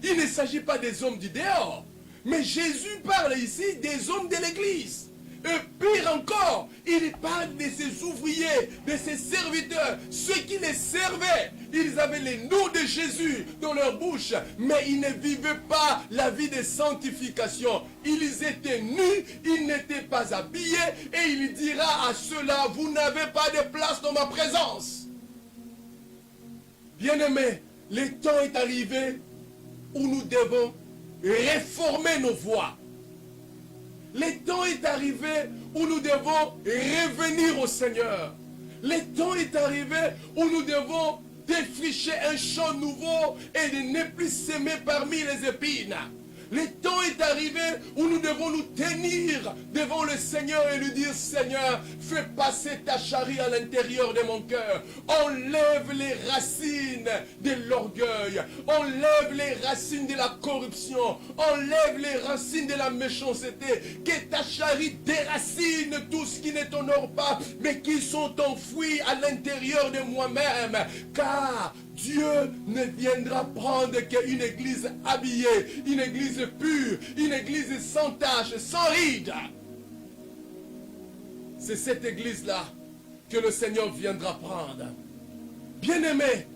il ne s'agit pas des hommes du dehors, mais Jésus parle ici des hommes de l'église. Et pire encore, il parle de ses ouvriers, de ses serviteurs, ceux qui les servaient. Ils avaient les noms de Jésus dans leur bouche, mais ils ne vivaient pas la vie de sanctification. Ils étaient nus, ils n'étaient pas habillés, et il dira à ceux-là, vous n'avez pas de place dans ma présence. Bien-aimés, le temps est arrivé où nous devons réformer nos voies. Le temps est arrivé où nous devons revenir au Seigneur. Le temps est arrivé où nous devons défricher un champ nouveau et de ne plus s'aimer parmi les épines. Le temps est arrivé où nous devons nous tenir devant le Seigneur et lui dire, Seigneur, fais passer ta charrue à l'intérieur de mon cœur. Enlève les racines de l'orgueil. Enlève les racines de la corruption. Enlève les racines de la méchanceté. Que ta charrue déracine tout ce qui ne t'honore pas, mais qui sont enfouis à l'intérieur de moi-même. Car Dieu ne viendra prendre qu'une église habillée, une église pure, une église sans tache, sans ride. C'est cette église-là que le Seigneur viendra prendre. Bien-aimés,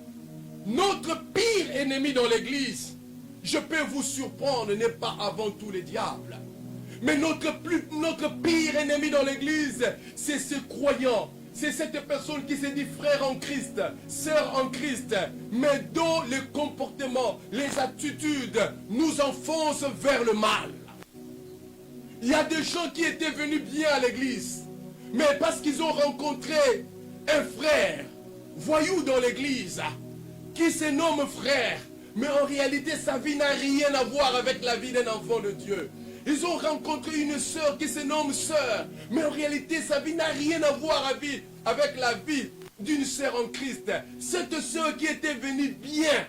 notre pire ennemi dans l'église, je peux vous surprendre, n'est pas avant tout les diables. Mais notre pire ennemi dans l'église, c'est ce croyant. C'est cette personne qui se dit frère en Christ, sœur en Christ, mais dont les comportements, les attitudes nous enfoncent vers le mal. Il y a des gens qui étaient venus bien à l'église, mais parce qu'ils ont rencontré un frère, voyou dans l'église, qui se nomme frère, mais en réalité sa vie n'a rien à voir avec la vie d'un enfant de Dieu. Ils ont rencontré une sœur qui se nomme sœur, mais en réalité sa vie n'a rien à voir avec la vie d'une sœur en Christ. Cette sœur qui était venue bien,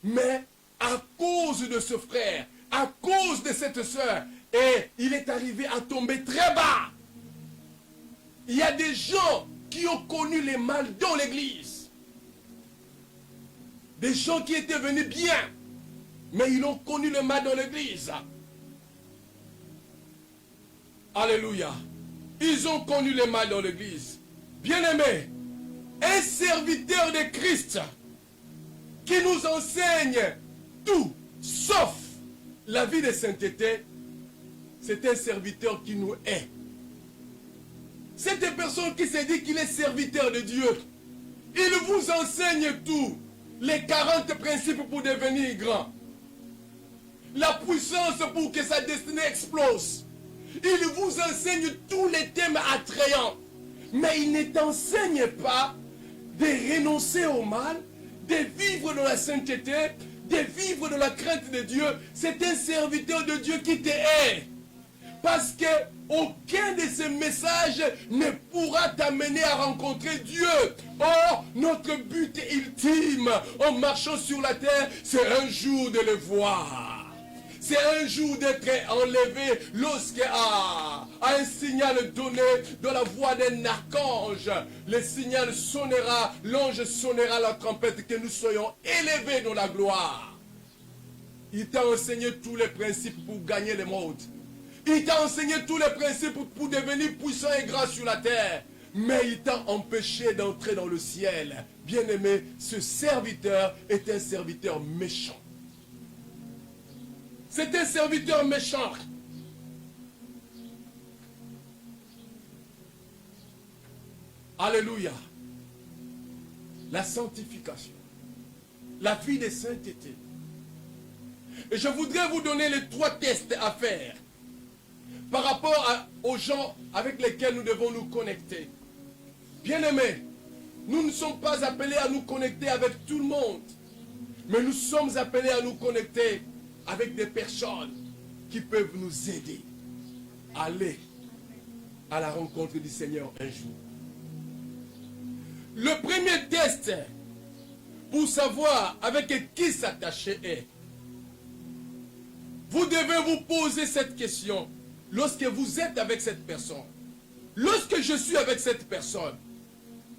mais à cause de ce frère, à cause de cette sœur, et il est arrivé à tomber très bas. Il y a des gens qui ont connu le mal dans l'église. Des gens qui étaient venus bien, mais ils ont connu le mal dans l'église. Alléluia. Ils ont connu le mal dans l'église. Bien-aimés, un serviteur de Christ qui nous enseigne tout, sauf la vie de sainteté, c'est un serviteur qui nous hait. C'est une personne qui se dit qu'il est serviteur de Dieu. Il vous enseigne tout. Les 40 principes pour devenir grand. La puissance pour que sa destinée explose. Il vous enseigne tous les thèmes attrayants. Mais il ne t'enseigne pas de renoncer au mal, de vivre dans la sainteté, de vivre dans la crainte de Dieu. C'est un serviteur de Dieu qui te hait. Parce que aucun de ces messages ne pourra t'amener à rencontrer Dieu. Or, notre but ultime en marchant sur la terre, c'est un jour de le voir. C'est un jour d'être enlevé lorsque à un signal donné de la voix d'un archange, le signal sonnera, l'ange sonnera la trompette, que nous soyons élevés dans la gloire. Il t'a enseigné tous les principes pour gagner le monde. Il t'a enseigné tous les principes pour devenir puissant et grand sur la terre. Mais il t'a empêché d'entrer dans le ciel. Bien-aimé, ce serviteur est un serviteur méchant. C'est un serviteur méchant. Alléluia. La sanctification, la vie de sainteté, Et je voudrais vous donner les 3 tests à faire par rapport aux gens avec lesquels nous devons nous connecter. Bien-aimés, nous ne sommes pas appelés à nous connecter avec tout le monde, mais nous sommes appelés à nous connecter avec des personnes qui peuvent nous aider à aller à la rencontre du Seigneur un jour. Le premier test pour savoir avec qui s'attacher est, vous devez vous poser cette question lorsque vous êtes avec cette personne. Lorsque je suis avec cette personne,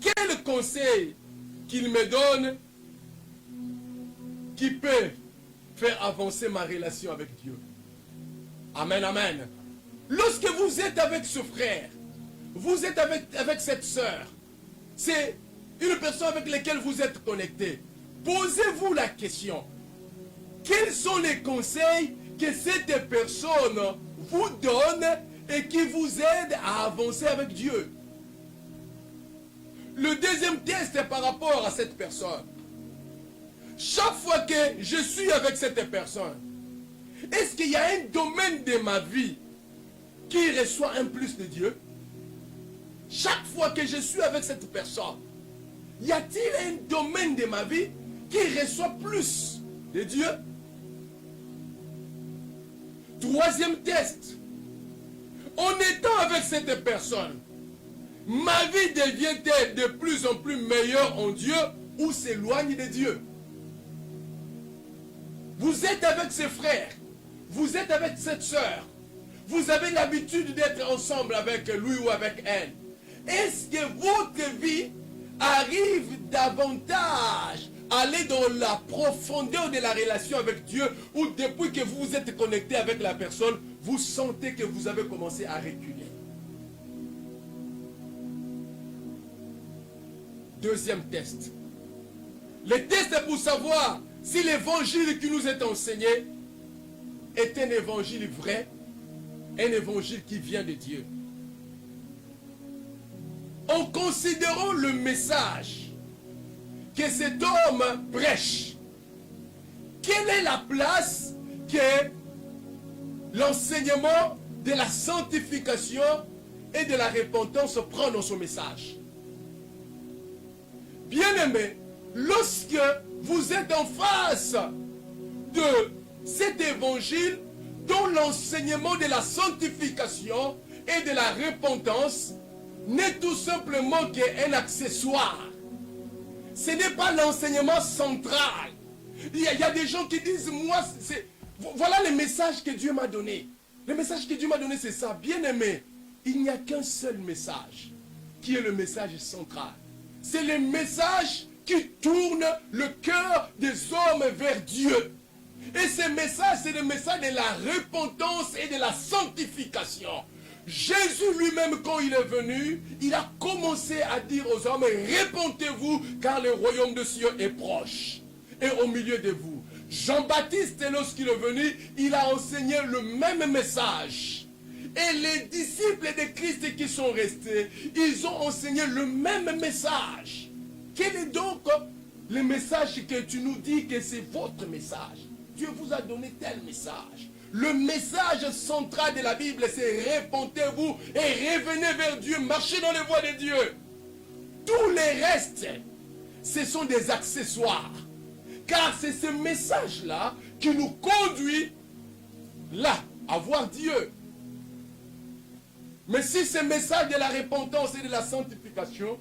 quel conseil qu'il me donne qui peut faire avancer ma relation avec Dieu? Amen, amen. Lorsque vous êtes avec ce frère, vous êtes avec cette sœur, c'est une personne avec laquelle vous êtes connecté. Posez-vous la question. Quels sont les conseils que cette personne vous donne et qui vous aident à avancer avec Dieu? Le deuxième test est par rapport à cette personne. Chaque fois que je suis avec cette personne, est-ce qu'il y a un domaine de ma vie qui reçoit un plus de Dieu? Chaque fois que je suis avec cette personne, y a-t-il un domaine de ma vie qui reçoit plus de Dieu? Troisième test. En étant avec cette personne, ma vie devient-elle de plus en plus meilleure en Dieu ou s'éloigne de Dieu? Vous êtes avec ce frère, vous êtes avec cette sœur, vous avez l'habitude d'être ensemble avec lui ou avec elle. Est-ce que votre vie arrive davantage à aller dans la profondeur de la relation avec Dieu, ou depuis que vous vous êtes connecté avec la personne, vous sentez que vous avez commencé à reculer? Deuxième test. Le test est pour savoir si l'évangile qui nous est enseigné est un évangile vrai, un évangile qui vient de Dieu. En considérant le message que cet homme prêche, quelle est la place que l'enseignement de la sanctification et de la repentance prend dans son message? Bien-aimés, lorsque vous êtes en face de cet évangile dont l'enseignement de la sanctification et de la repentance n'est tout simplement qu'un accessoire, ce n'est pas l'enseignement central. Il y a des gens qui disent, moi, voilà le message que Dieu m'a donné. Le message que Dieu m'a donné, c'est ça. Bien-aimé, il n'y a qu'un seul message qui est le message central. C'est le message qui tourne le cœur des hommes vers Dieu. Et ce message, c'est le message de la repentance et de la sanctification. Jésus lui-même, quand il est venu, il a commencé à dire aux hommes, repentez-vous, car le royaume de Dieu est proche et au milieu de vous. Jean-Baptiste, lorsqu'il est venu, il a enseigné le même message. Et les disciples de Christ qui sont restés, ils ont enseigné le même message. Quel est donc le message que tu nous dis que c'est votre message? Dieu vous a donné tel message. Le message central de la Bible, c'est repentez-vous et revenez vers Dieu, marchez dans les voies de Dieu. Tous les restes, ce sont des accessoires. Car c'est ce message-là qui nous conduit là, à voir Dieu. Mais si ce message de la repentance et de la sanctification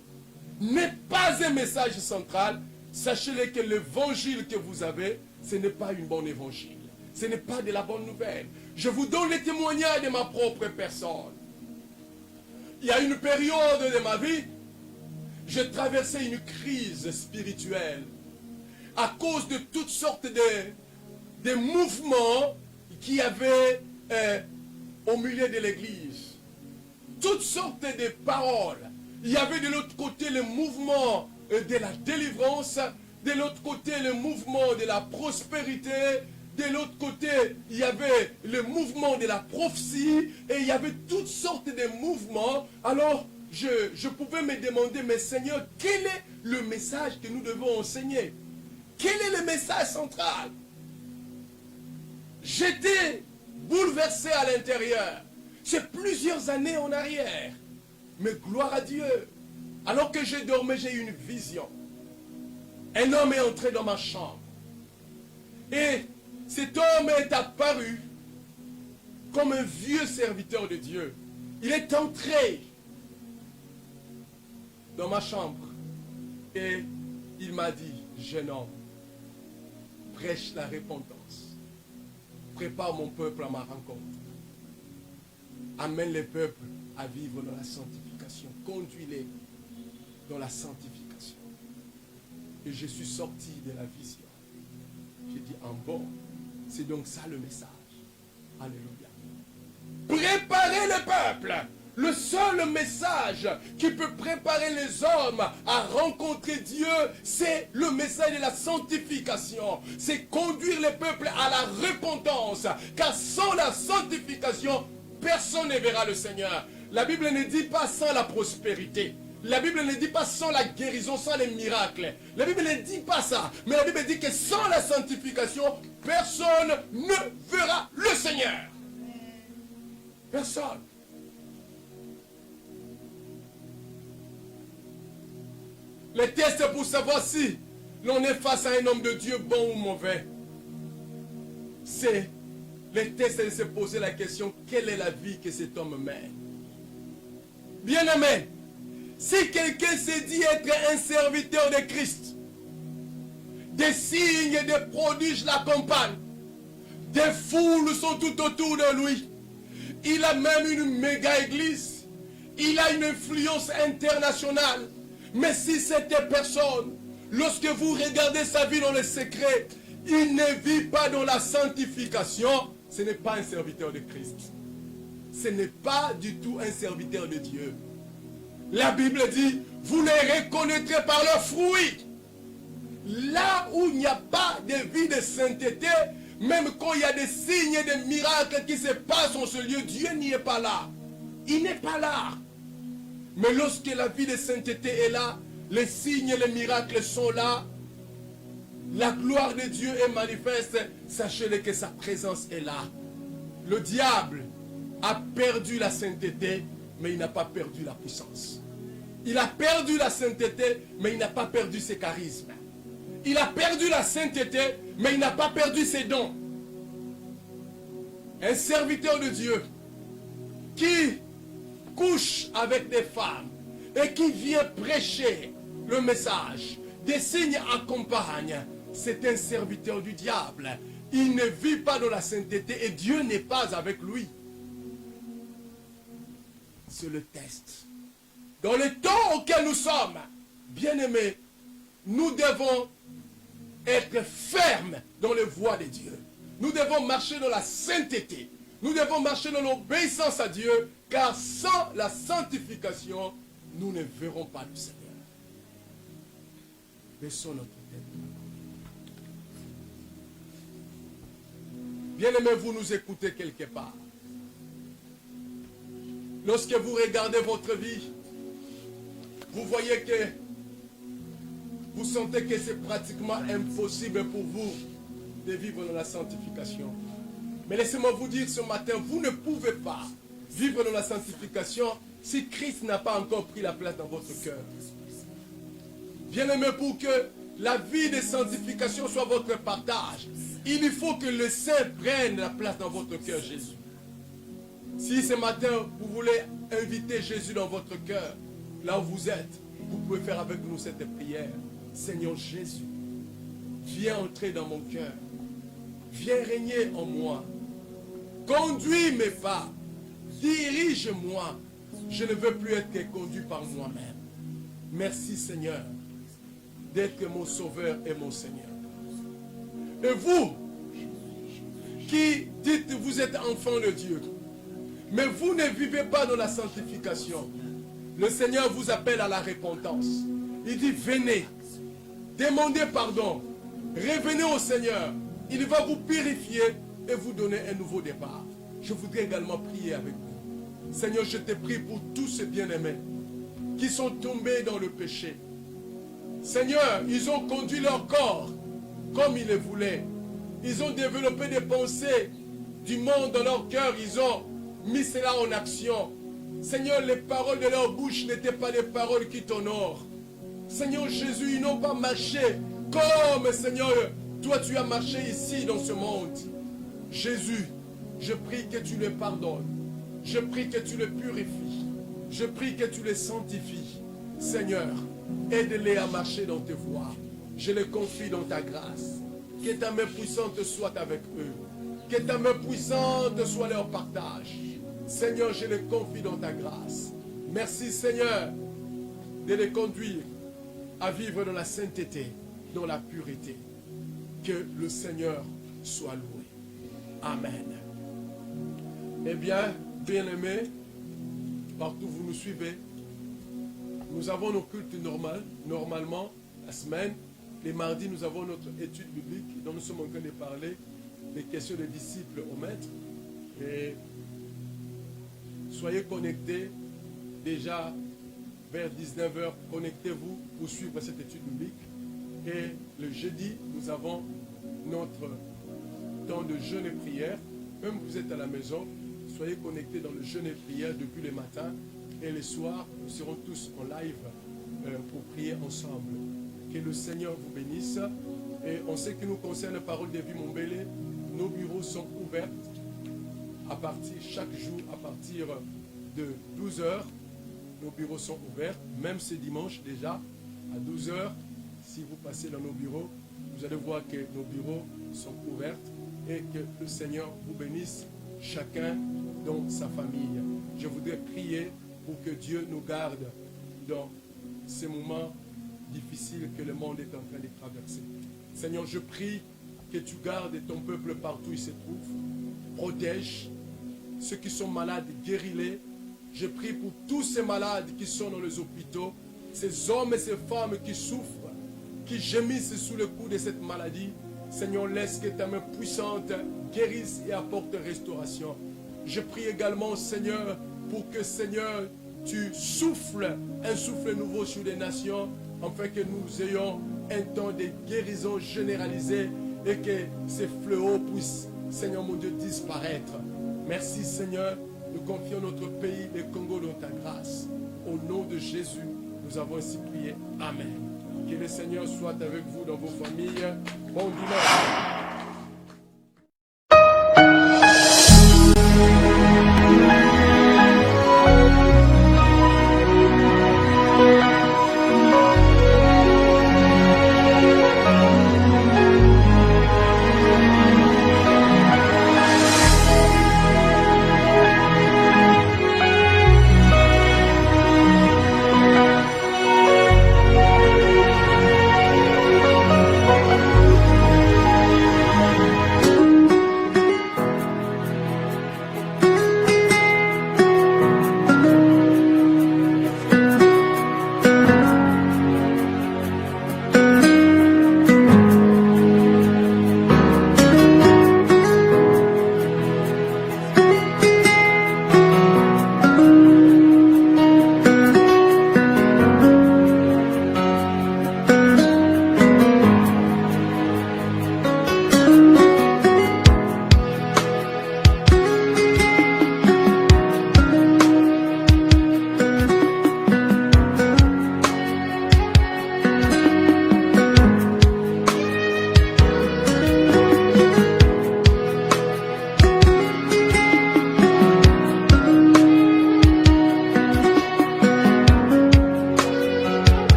n'est pas un message central, sachez-le que l'évangile que vous avez, ce n'est pas une bonne évangile. Ce n'est pas de la bonne nouvelle. Je vous donne le témoignage de ma propre personne. Il y a une période de ma vie, j'ai traversé une crise spirituelle à cause de toutes sortes de mouvements qu'il y avait au milieu de l'église. Toutes sortes de paroles. Il y avait de l'autre côté le mouvement de la délivrance, de l'autre côté le mouvement de la prospérité, de l'autre côté il y avait le mouvement de la prophétie, et il y avait toutes sortes de mouvements. Alors je pouvais me demander, mais Seigneur, quel est le message que nous devons enseigner? Quel est le message central? J'étais bouleversé à l'intérieur. C'est plusieurs années en arrière. Mais gloire à Dieu. Alors que je dormais, j'ai eu une vision. Un homme est entré dans ma chambre. Et cet homme est apparu comme un vieux serviteur de Dieu. Il est entré dans ma chambre et il m'a dit, jeune homme, prêche la repentance. Prépare mon peuple à ma rencontre. Amène les peuples à vivre dans la sanctification. Conduis-les dans la sanctification. Et je suis sorti de la vision. J'ai dit, en bon, c'est donc ça le message. Alléluia. Préparer le peuple. Le seul message qui peut préparer les hommes à rencontrer Dieu, c'est le message de la sanctification. C'est conduire le peuple à la repentance. Car sans la sanctification, personne ne verra le Seigneur. La Bible ne dit pas sans la prospérité. La Bible ne dit pas sans la guérison, sans les miracles. La Bible ne dit pas ça. Mais la Bible dit que sans la sanctification, personne ne verra le Seigneur. Personne. Les tests pour savoir si l'on est face à un homme de Dieu bon ou mauvais, c'est les tests de se poser la question, quelle est la vie que cet homme mène? Bien-aimé, si quelqu'un se dit être un serviteur de Christ, des signes et des prodiges l'accompagnent, des foules sont tout autour de lui, il a même une méga église, il a une influence internationale. Mais si cette personne, lorsque vous regardez sa vie dans le secret, il ne vit pas dans la sanctification, ce n'est pas un serviteur de Christ. Ce n'est pas du tout un serviteur de Dieu. La Bible dit, vous les reconnaîtrez par leurs fruits. Là où il n'y a pas de vie de sainteté, même quand il y a des signes et des miracles qui se passent en ce lieu, Dieu n'y est pas là. Il n'est pas là. Mais lorsque la vie de sainteté est là, les signes et les miracles sont là, la gloire de Dieu est manifeste, sachez-le que sa présence est là. Le diable a perdu la sainteté, mais il n'a pas perdu la puissance. Il a perdu la sainteté, mais il n'a pas perdu ses charismes. Il a perdu la sainteté, mais il n'a pas perdu ses dons. Un serviteur de Dieu qui couche avec des femmes et qui vient prêcher le message, des signes accompagnent, c'est un serviteur du diable. Il ne vit pas dans la sainteté et Dieu n'est pas avec lui. C'est le test. Dans le temps auquel nous sommes, bien-aimés, nous devons être fermes dans les voies de Dieu. Nous devons marcher dans la sainteté. Nous devons marcher dans l'obéissance à Dieu, car sans la sanctification, nous ne verrons pas le Seigneur. Baissons notre tête. Bien-aimés, vous nous écoutez quelque part. Lorsque vous regardez votre vie, vous voyez que vous sentez que c'est pratiquement impossible pour vous de vivre dans la sanctification. Mais laissez-moi vous dire ce matin, vous ne pouvez pas vivre dans la sanctification si Christ n'a pas encore pris la place dans votre cœur. Bien-aimé, pour que la vie de sanctification soit votre partage, il faut que le Saint prenne la place dans votre cœur, Jésus. Si ce matin, vous voulez inviter Jésus dans votre cœur, là où vous êtes, vous pouvez faire avec nous cette prière. Seigneur Jésus, viens entrer dans mon cœur. Viens régner en moi. Conduis mes pas. Dirige-moi. Je ne veux plus être conduit par moi-même. Merci Seigneur d'être mon Sauveur et mon Seigneur. Et vous qui dites vous êtes enfant de Dieu, mais vous ne vivez pas dans la sanctification, le Seigneur vous appelle à la repentance. Il dit venez, demandez pardon, revenez au Seigneur. Il va vous purifier et vous donner un nouveau départ. Je voudrais également prier avec vous. Seigneur, je te prie pour tous ces bien-aimés qui sont tombés dans le péché. Seigneur, ils ont conduit leur corps comme ils le voulaient. Ils ont développé des pensées du monde dans leur cœur. Ils ont mis cela en action. Seigneur, les paroles de leur bouche n'étaient pas des paroles qui t'honorent. Seigneur Jésus, ils n'ont pas marché comme, Seigneur, toi tu as marché ici dans ce monde. Jésus, je prie que tu les pardonnes. Je prie que tu les purifies. Je prie que tu les sanctifies. Seigneur, aide-les à marcher dans tes voies. Je les confie dans ta grâce. Que ta main puissante soit avec eux. Que ta main puissante soit leur partage. Seigneur, je les confie dans ta grâce. Merci Seigneur de les conduire à vivre dans la sainteté, dans la pureté. Que le Seigneur soit loué. Amen. Eh bien, bien-aimés, partout où vous nous suivez, nous avons nos cultes normalement, la semaine. Les mardis, nous avons notre étude biblique dont nous sommes en train de parler des questions des disciples au maître. Et soyez connectés déjà vers 19h. Connectez-vous pour suivre cette étude biblique. Et le jeudi, nous avons notre temps de jeûne et prière. Même vous êtes à la maison, soyez connectés dans le jeûne et prière depuis le matin. Et le soir, nous serons tous en live pour prier ensemble. Que le Seigneur vous bénisse. Et en ce qui nous concerne, Parole de Vie Montbelé, nos bureaux sont ouverts chaque jour à partir de 12h. Nos bureaux sont ouverts, même ce dimanche déjà, à 12h. Si vous passez dans nos bureaux, vous allez voir que nos bureaux sont ouverts et que le Seigneur vous bénisse, chacun dans sa famille. Je voudrais prier pour que Dieu nous garde dans ces moments difficiles que le monde est en train de traverser. Seigneur, je prie que tu gardes ton peuple partout où il se trouve. Protège ceux qui sont malades, guéris-les. Je prie pour tous ces malades qui sont dans les hôpitaux, ces hommes et ces femmes qui souffrent, qui gémissent sous le coup de cette maladie. Seigneur, laisse que ta main puissante guérisse et apporte restauration. Je prie également, Seigneur, pour que, Seigneur, tu souffles un souffle nouveau sur les nations, afin que nous ayons un temps de guérison généralisée et que ces fléaux puissent, Seigneur mon Dieu, disparaître. Merci, Seigneur. Nous confions notre pays, le Congo, dans ta grâce. Au nom de Jésus, nous avons ainsi prié. Amen. Que le Seigneur soit avec vous dans vos familles. Bon dimanche.